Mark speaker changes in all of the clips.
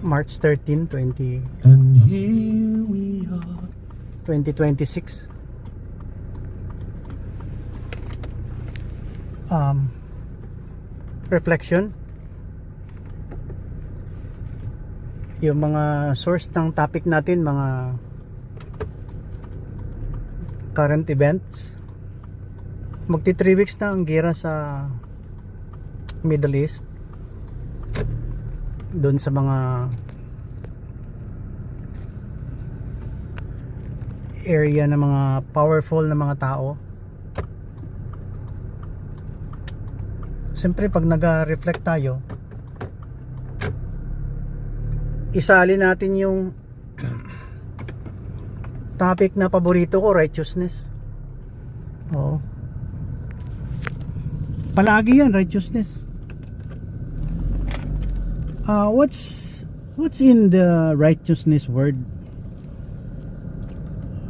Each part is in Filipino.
Speaker 1: March 13,
Speaker 2: And here we are.
Speaker 1: 2026. Reflection. Yung mga source ng topic natin, mga current events. Magti 3 weeks na ang gera sa Middle East. Doon sa mga area na mga powerful na mga tao. Siyempre pag nag-reflect tayo, isali natin yung topic na paborito ko, righteousness. Oo. Palagi yan, righteousness. What's in the righteousness word?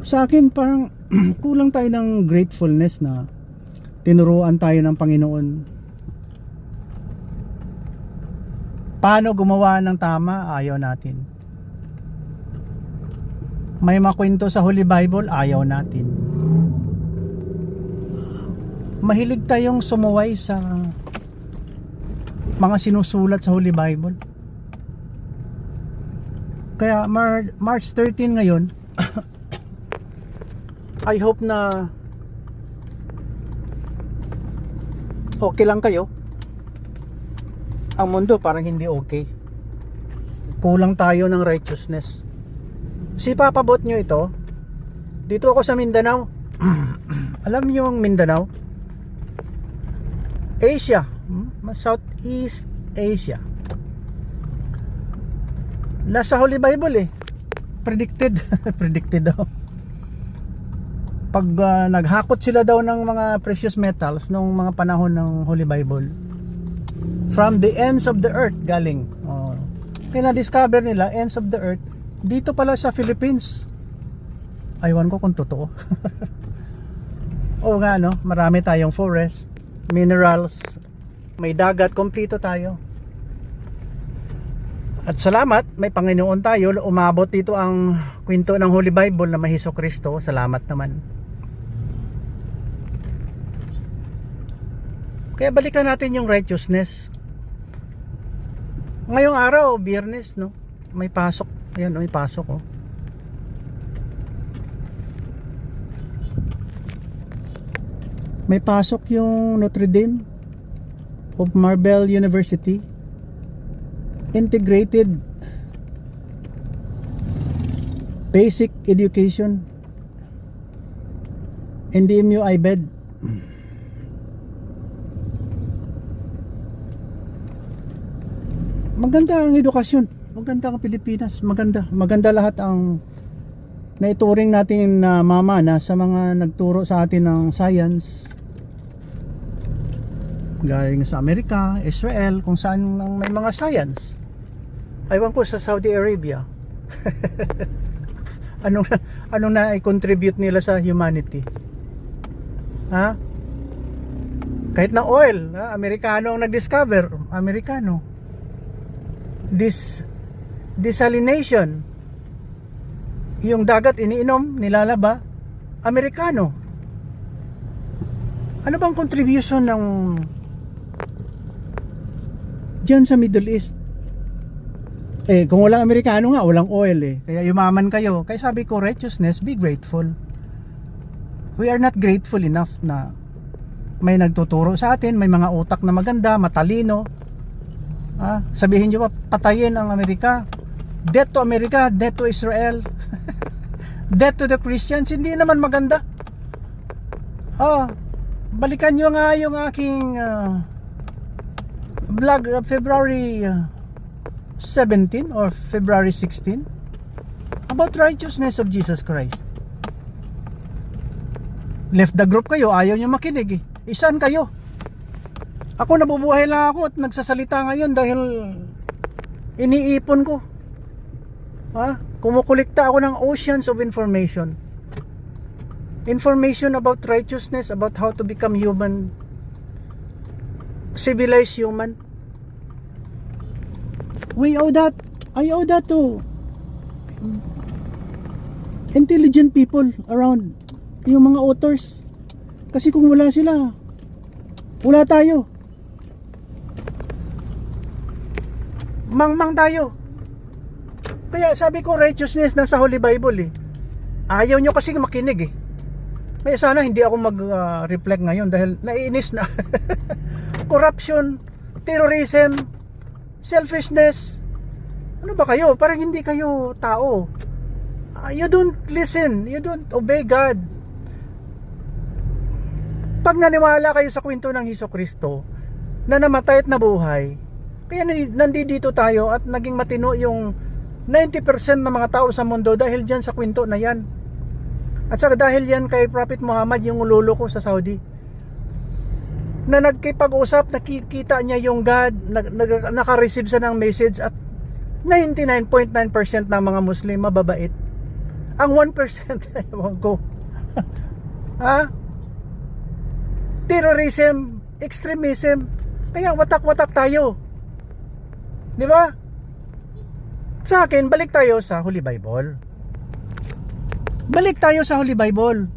Speaker 1: Sa akin parang kulang tayo ng gratefulness na tinuruan tayo ng Panginoon paano gumawa ng tama. Ayaw natin. May makwento sa Holy Bible, ayaw natin. Mahilig tayong sumuway sa mga sinusulat sa Holy Bible. Kaya March 13 ngayon, I hope na okay lang kayo. Ang mundo parang hindi okay. Kulang tayo ng righteousness. Si papabot nyo ito. Dito ako sa Mindanao. Alam nyo yung Mindanao? Asia, Southeast Asia. Nasa Holy Bible eh. Predicted. Predicted daw. Pag naghakot sila daw ng mga precious metals nung mga panahon ng Holy Bible, from the ends of the earth galing. Kaya na-discover nila, ends of the earth, dito pala sa Philippines. Aywan ko kung totoo. Oo nga no, marami tayong forest, minerals, may dagat, kompleto tayo. At salamat, may Panginoon tayo. Umabot dito ang kwento ng Holy Bible na may Jesucristo. Salamat naman. Kaya balikan natin yung righteousness. Ngayong araw, Biyernes, no? May pasok. Ayan, may pasok, oh. May pasok yung Notre Dame of Marble University. Integrated Basic Education. NDMU IBED. Maganda ang edukasyon, maganda ang Pilipinas, maganda lahat ang naituring natin na mamana sa mga nagturo sa atin ng science, galing sa Amerika, Israel, kung saan may mga science. Aywan ko sa Saudi Arabia. anong na i-contribute nila sa humanity? Ha? Kahit na oil, ha? Amerikano ang nag-discover, Amerikano. Desalination, yung dagat iniinom, nilalaba, Amerikano. Ano bang contribution ng diyan sa Middle East? Kung walang Amerikano nga, walang oil eh. Kaya yumaman kayo. Kaya sabi ko, righteousness, be grateful. We are not grateful enough na may nagtuturo sa atin, may mga utak na maganda, matalino. Sabihin nyo pa, patayin ang Amerika. Death to America, death to Israel. Death to the Christians. Hindi naman maganda. Balikan nyo nga yung aking vlog February 17 or February 16 about righteousness of Jesus Christ. Left the group kayo, ayaw nyo makinig eh. Isaan kayo? Ako nabubuhay lang ako at nagsasalita ngayon dahil iniipon ko. Kumukulikta ako ng oceans of information. Information about righteousness, about how to become human, civilized human. We owe that I owe that to intelligent people around, yung mga authors. Kasi kung wala sila, wala tayo. Mangmang tayo. Kaya sabi ko, righteousness nasa Holy Bible eh. Ayaw nyo kasi makinig eh. Kaya sana hindi ako mag-reflect ngayon dahil naiinis na. Corruption, terrorism, selfishness. Ano ba kayo? Parang hindi kayo tao. You don't listen, you don't obey God. Pag naniwala kayo sa kwento ng Hesukristo na namatay at nabuhay, kaya nandito tayo at naging matino yung 90% ng mga tao sa mundo dahil dyan sa kwento na yan. At saka dahil yan kay Prophet Muhammad, yung lolo ko sa Saudi, na nagkipag-usap, nakikita niya yung God, naka-receive siya ng message, at 99.9% ng mga Muslim mababait. Ang 1% ewan ko. Ha? Terrorism, extremism. Kaya watak-watak tayo. Di ba? Sa akin, balik tayo sa Holy Bible. Balik tayo sa Holy Bible.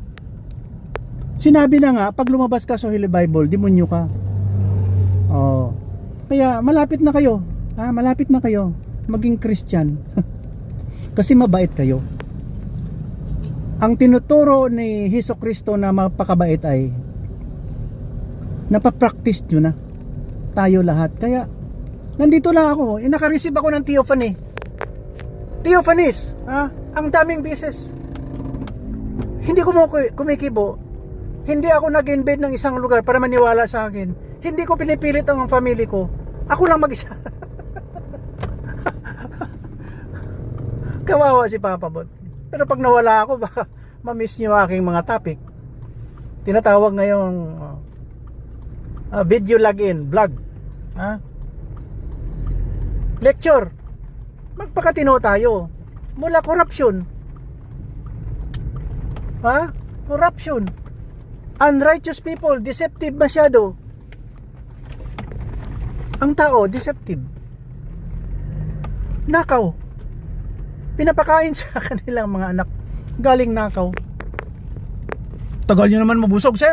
Speaker 1: Sinabi na nga, pag lumabas ka sa Holy Bible, demonyo ka. Oh. Kaya malapit na kayo. Ha? Malapit na kayo maging Christian. Kasi mabait kayo. Ang tinuturo ni Hesukristo na mapakabait ay napapractice nyo na. Tayo lahat. Kaya nandito lang ako. Naka-receive ako ng theophany. Theophanies. Ha? Ang daming beses. Hindi ko kumikibo. Hindi ako nag-invade ng isang lugar para maniwala sa akin. Hindi ko pinipilit ang family ko. Ako lang mag-isa. Kawawa si Papa Bot. Pero pag nawala ako, baka ma-miss niyo aking mga topic. Tinatawag ngayong video login, vlog. Ha? Lecture. Magpakatino tayo. Mula corruption. Ha? Corruption. Unrighteous people, deceptive masyado. Ang tao, deceptive. Nakaw. Pinapakain sa kanilang mga anak. Galing nakaw. Tagal nyo naman mabusog, sir.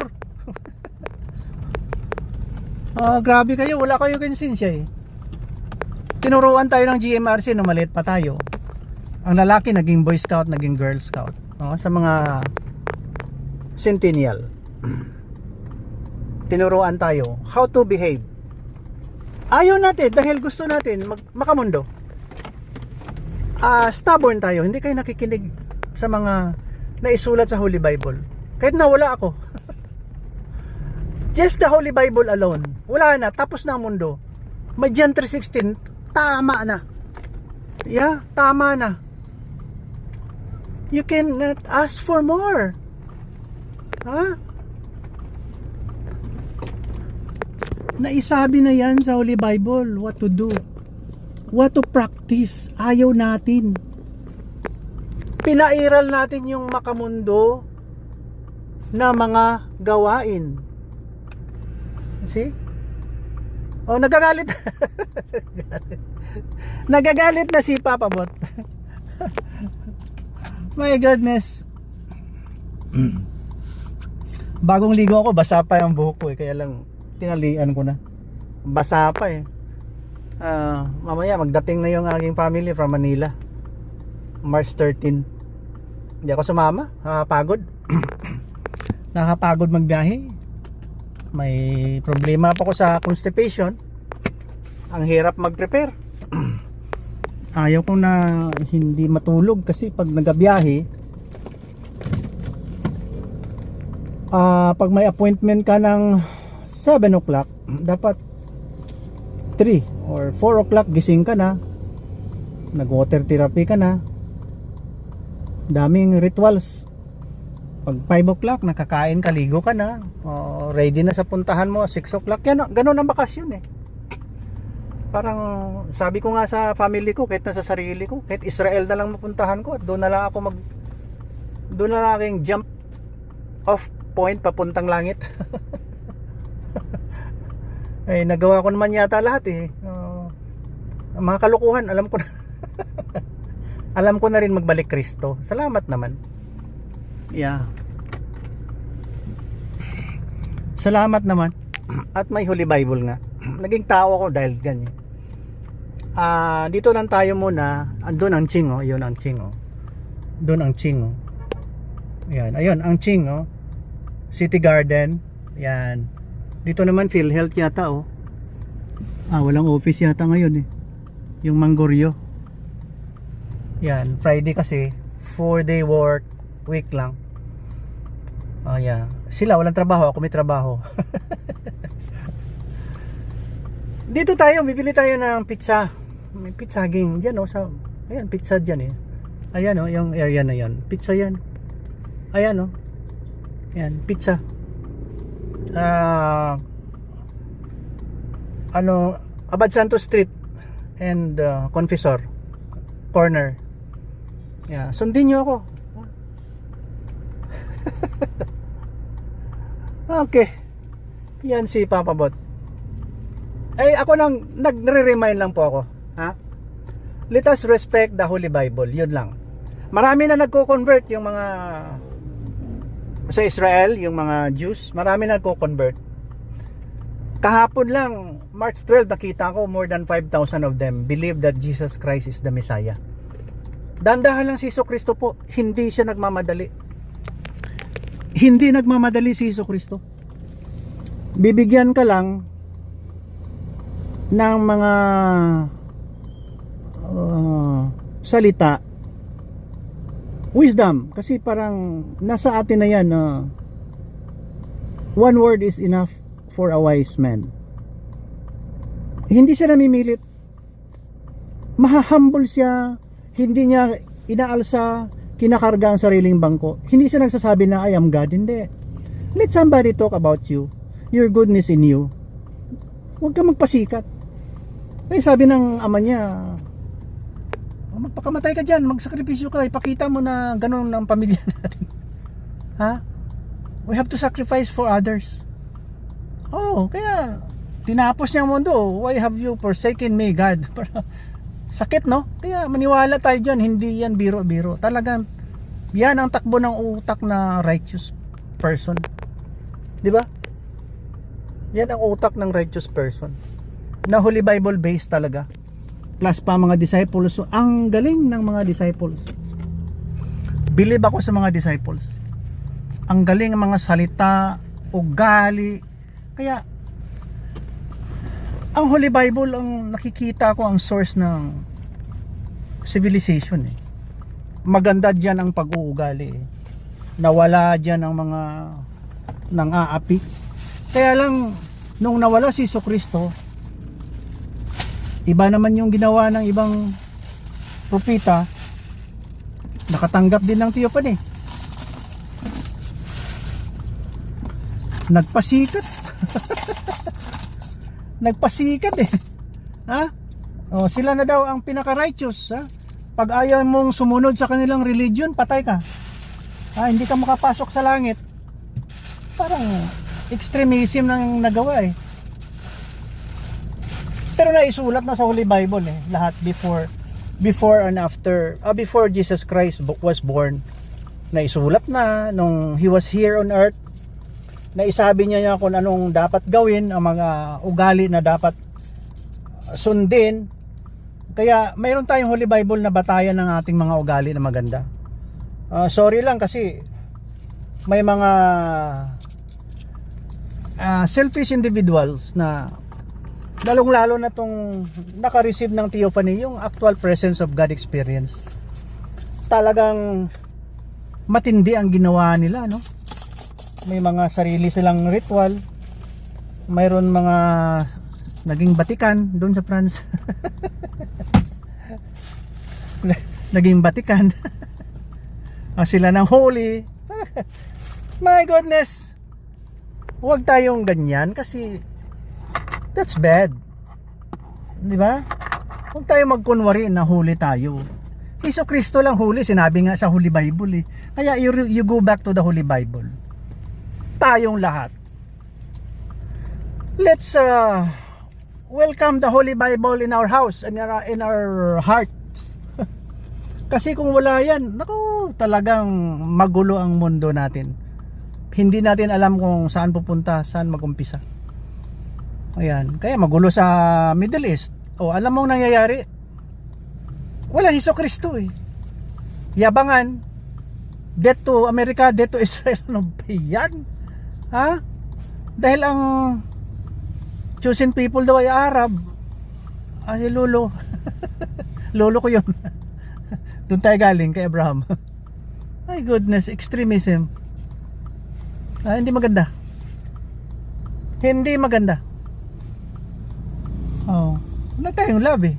Speaker 1: Grabe kayo, wala kayo konsensya eh. Tinuruan tayo ng GMRC nung maliit pa tayo. Ang lalaki naging Boy Scout, naging Girl Scout. Sa mga Centennial. Tinuruan tayo how to behave. Ayaw natin dahil gusto natin makamundo. Stubborn tayo, hindi kayo nakikinig sa mga naisulat sa Holy Bible. Kahit nawala ako. Just the Holy Bible alone. Wala na, tapos na ang mundo. May John 3:16, tama na. Yeah, tama na. You cannot ask for more. Ha? Naisabi na yan sa Holy Bible, what to do. What to practice. Ayaw natin. Pinairal natin yung makamundo na mga gawain. See? Oh, nagagalit. Nagagalit na si Papa Bot. My goodness. Bagong ligo ako, basa pa yung buhok ko eh. Kaya lang, tinalian ko na. Basa pa eh. Mamaya magdating na yung aking family from Manila, March 13. Hindi ako sumama, nakapagod. Nakapagod magbiyahe. May problema pa ko sa constipation. Ang hirap mag-prepare. Ayaw ko na hindi matulog kasi pag nagabiyahe, pag may appointment ka ng 7 o'clock, dapat 3 or 4 o'clock gising ka na, nag water therapy ka na, daming rituals. Pag 5 o'clock nakakain ka, ligo ka na, ready na sa puntahan mo 6 o'clock. Ganun ang bakasyon eh. Parang sabi ko nga sa family ko, kahit nasa sarili ko, kahit Israel na lang mapuntahan ko at doon na lang ako doon na lang aking jump off point papuntang langit. Eh, nagawa ko naman yata lahat eh. Mga kalukuhan, alam ko na. Alam ko na rin magbalik Kristo. Salamat naman. Yeah. Salamat naman. At may Holy Bible nga. Naging tao ako dahil ganyan. Dito lang tayo muna. Andun ang Ching, oh. Yun ang Ching, oh. Doon ang Ching, oh. Yan. Ayun, ang Ching, oh. City Garden. Yan. Dito naman PhilHealth yata, oh. Walang office yata ngayon, eh. Yung Manggoryo. Yan. Friday kasi 4-day work week lang. Yeah. Sila walang trabaho, ako may trabaho. Dito tayo, bibili tayo ng pizza. May pizza ging diyan, oh, sa ayan, pizza diyan, eh. Ayan, oh, yung area na 'yan. Pizza 'yan. Ayan, oh. Ayan, pizza. Abad Santos Street and Confessor corner. Yeah, sundin niyo ako. Okay. Yan si Papa Bot. Ako nang nagre-remind lang po ako, ha? Let us respect the Holy Bible. Yun lang. Marami na nagko-convert yung mga sa Israel, yung mga Jews, marami na nagko-convert. Kahapon lang, March 12, nakita ko more than 5,000 of them believe that Jesus Christ is the Messiah. Dandahan lang si Jesucristo po, hindi siya nagmamadali. Hindi nagmamadali si Jesucristo. Bibigyan ka lang ng mga salita, wisdom, kasi parang nasa atin na yan, one word is enough for a wise man. Hindi siya namimilit, mahahumble siya, hindi niya inaalsa, kinakarga ang sariling bangko. Hindi siya nagsasabi na I am God, hindi. Let somebody talk about you, your goodness in you. Huwag ka magpasikat. Sabi ng ama niya, magpakamatay ka dyan, magsakripisyo ka, ipakita mo na ganun ang pamilya natin. Ha? We have to sacrifice for others. Kaya tinapos niya ang mundo. Why have you forsaken me, God? Sakit, no? Kaya maniwala tayo dyan, hindi yan biro-biro. Talagang yan ang takbo ng utak na righteous person. Di ba? Yan ang utak ng righteous person na Holy Bible based talaga. Plus pa mga disciples. So, ang galing ng mga disciples. Believe ako sa mga disciples. Ang galing ng mga salita, ugali. Kaya ang Holy Bible ang nakikita ko ang source ng civilization, eh. Maganda diyan ang pag-uugali, eh. Nawala diyan ang mga nang-aapi. Kaya lang nung nawala si Jesucristo, iba naman yung ginawa ng ibang propeta. Nakatanggap din ng theophany. Nagpasikat. Nagpasikat, eh. Ha? Sila na daw ang pinaka-righteous, ha? Pag ayaw mong sumunod sa kanilang religion, patay ka. Hindi ka makapasok sa langit. Parang extremism nang nagawa, eh. Pero naisulat na sa Holy Bible, eh, lahat before and after, before Jesus Christ was born. Naisulat na nung he was here on earth. Naisabi niya kung anong dapat gawin, ang mga ugali na dapat sundin. Kaya mayroon tayong Holy Bible na batayan ng ating mga ugali na maganda. Sorry lang kasi may mga selfish individuals na lalong-lalo na tong naka-receive ng theophany, yung actual presence of God experience. Talagang matindi ang ginawa nila, no? May mga sarili silang ritual. Mayroon mga naging Batikan doon sa France. Naging Batikan. Sila ng holy. My goodness. Huwag tayong ganyan kasi that's bad. Di ba? Huwag tayo magkunwari na huli tayo. Jesucristo lang huli, sinabi nga sa Holy Bible, eh. Kaya you go back to the Holy Bible. Tayong lahat. Let's welcome the Holy Bible in our house and in our hearts. Kasi kung wala yan, naku, talagang magulo ang mundo natin. Hindi natin alam kung saan pupunta, saan magumpisa. Ayan, kaya magulo sa Middle East. O, alam mo ang nangyayari? Wala Hesus Kristo eh. Yabangan. Death to America, death to Israel. Ano ba yan? Ha? Dahil ang chosen people daw ay Arab. Ay, lolo. Lolo ko yun. Doon tayo galing kay Abraham. My goodness, extremism. Hindi maganda. Hindi maganda. Oh, wala tayong love eh.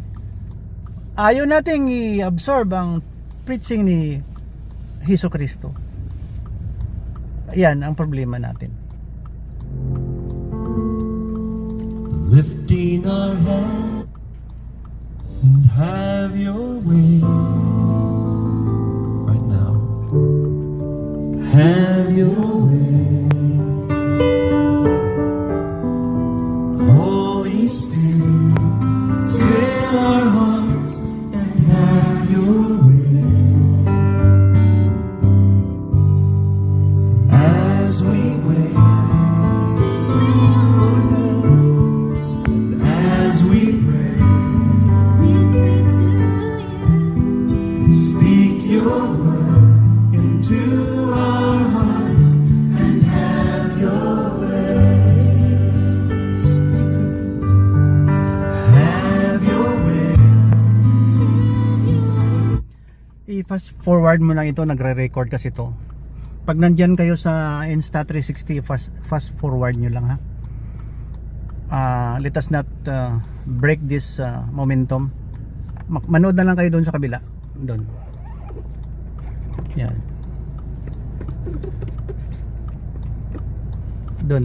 Speaker 1: Ayaw nating i-absorb ang preaching ni Hesus Kristo. Yan ang problema natin.
Speaker 2: Lifting our head and have your way right now. Have your way. Holy Spirit, fill our hearts and have your way. As we wait, and as we pray, speak your word into our hearts and have your way. Have your way.
Speaker 1: I-fast forward mo lang ito, nagre-record kasi ito. Pag nandyan kayo sa Insta360, fast forward nyo lang ha. Let us not break this momentum. Manood na lang kayo doon sa kabila. Doon. Yan. Doon.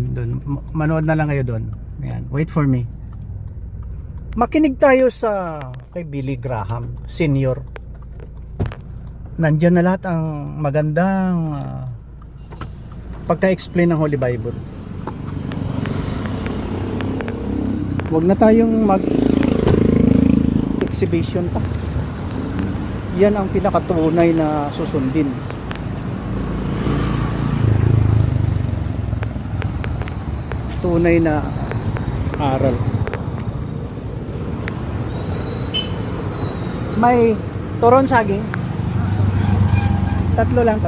Speaker 1: Manood na lang kayo doon. Yan. Wait for me. Makinig tayo sa kay Billy Graham, Senior. Nandyan na lahat ang magandang pagka-explain ng Holy Bible. Huwag na tayong mag-exhibition pa. Yan ang pinakatunay na susundin. Tunay na aral. May turon saging. Tatlo lang.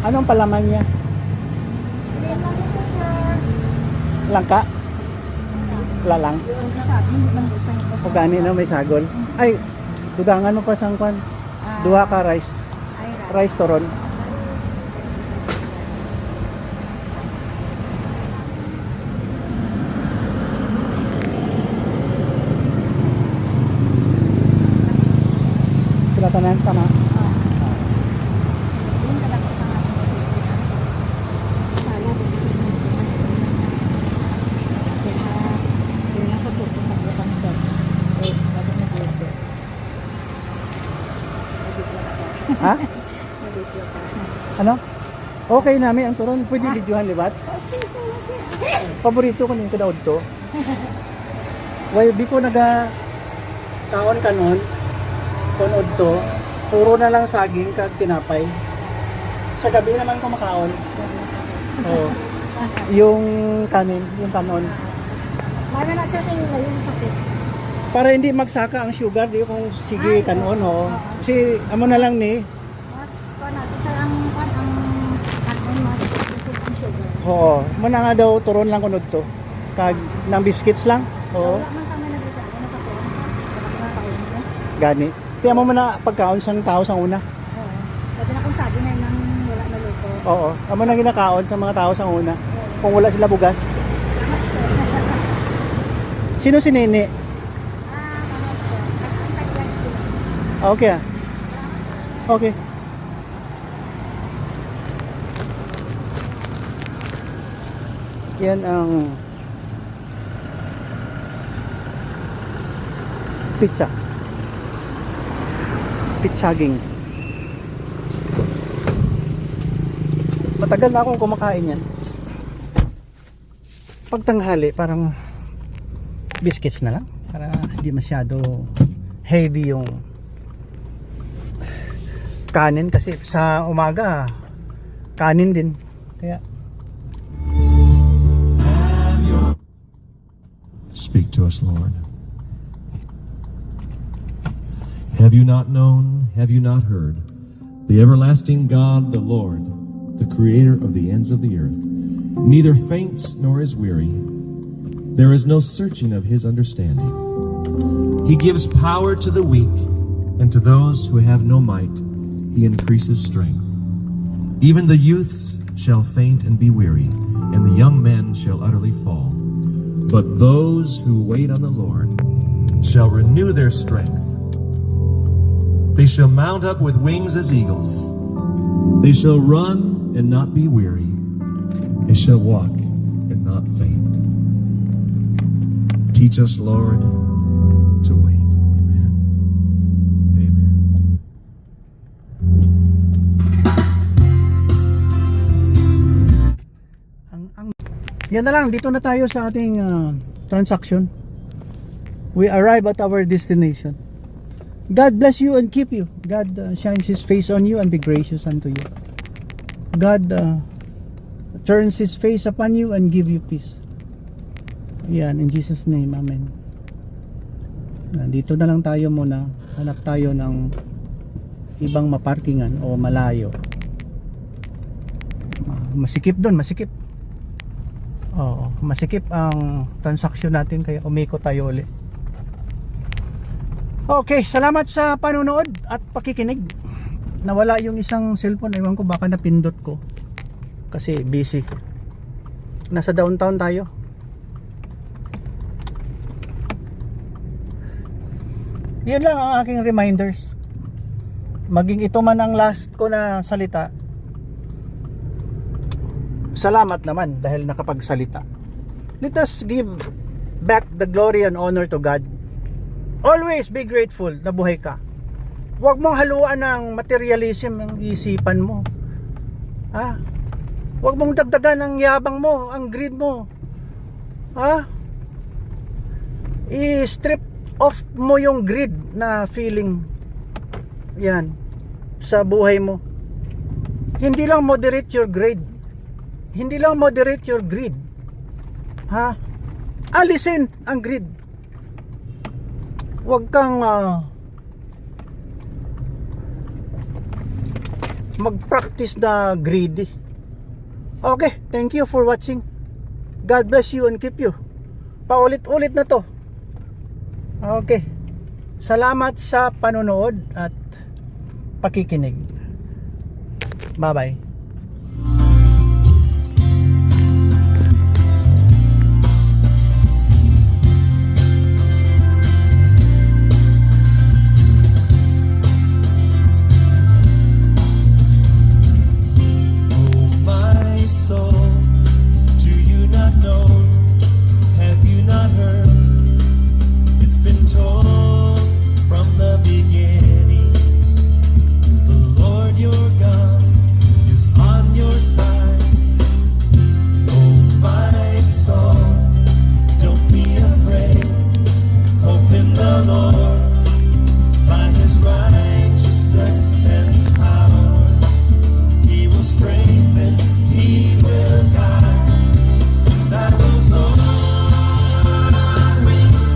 Speaker 1: Anong palaman niya? Langka? Lalang? O gani na may sagol? Ay, dugangan mo pa sang kwan. Duha ka rice. Rice turon. Sila tanan tama. Ha? Ano? Okay namin ang turon. Pwede videohan libat? Paborito ko nung kadaod to. Well, di ko naga taon kanon. Kunod to. Puro na lang saging kag tinapay. Sa gabi naman ko makaon. Oo. Yung kanin, yung kanon.
Speaker 3: Lagi na sir kayo yung sakit.
Speaker 1: Para hindi magsaka ang sugar, di kung sige kanon ho. Kasi amo na lang ni.
Speaker 3: Mas ko na sir ang mas ang sugar.
Speaker 1: Oo. Muna nga daw turon lang kunod to. Kag ng biscuits lang. Oo.
Speaker 3: Wala man sa mga nagdyan na sa tuwan sa kain mo.
Speaker 1: Gani. Tiyan mo muna pagkaon sang tao sang una.
Speaker 3: Oo. Pwede na kung sabi na nang wala na luto.
Speaker 1: Oo. Amo na ginakaon sa mga tao sang una. Kung wala sila bugas. Sino si Nene? Okay ah. Okay. Yan ang pizza. Pizzaging. Matagal na akong kumakain yan. Pagtanghali, parang biscuits na lang. Para hindi masyado heavy yung kanin kasi sa umaga kanin din. Kaya
Speaker 2: Speak to us, Lord. Have you not known, have you not heard, the everlasting God, the Lord, the creator of the ends of the earth, neither faints nor is weary. There is no searching of his understanding. He gives power to the weak, and to those who have no might, he increases strength. Even the youths shall faint and be weary, and the young men shall utterly fall. But those who wait on the Lord shall renew their strength. They shall mount up with wings as eagles. They shall run and not be weary. They shall walk and not faint. Teach us, Lord, to wait. Amen. Amen.
Speaker 1: yan na lang, dito na tayo sa ating transaction. We arrive at our destination. God bless you and keep you. God shines his face on you and be gracious unto you. God turns his face upon you and give you peace. Yan, in Jesus name, amen. Dito na lang tayo muna. Hanap tayo ng ibang maparkingan o malayo. Masikip doon, masikip. Oo, masikip ang transaksyon natin kaya umiko tayo ulit. Okay, salamat sa panonood at pakikinig. Nawala yung isang cellphone, ewan ko baka napindot ko kasi busy. Nasa downtown tayo. Yun lang ang aking reminders. Maging ito man ang last ko na salita, salamat naman dahil nakapagsalita. Let us give back the glory and honor to God. Always be grateful na buhay ka. Huwag mong haluan ng materialism ang isipan mo. Ha? Huwag mong dagdagan ang yabang mo, ang greed mo. Ha? I-strip off mo yung greed na feeling. Yan. Sa buhay mo. Hindi lang moderate your greed. Hindi lang moderate your greed. Ha? Alisin ang greed. Huwag kang mag-practice na greedy. Okay, thank you for watching. God bless you and keep you. Paulit-ulit na to. Okay. Salamat sa panonood at pakikinig. Bye-bye.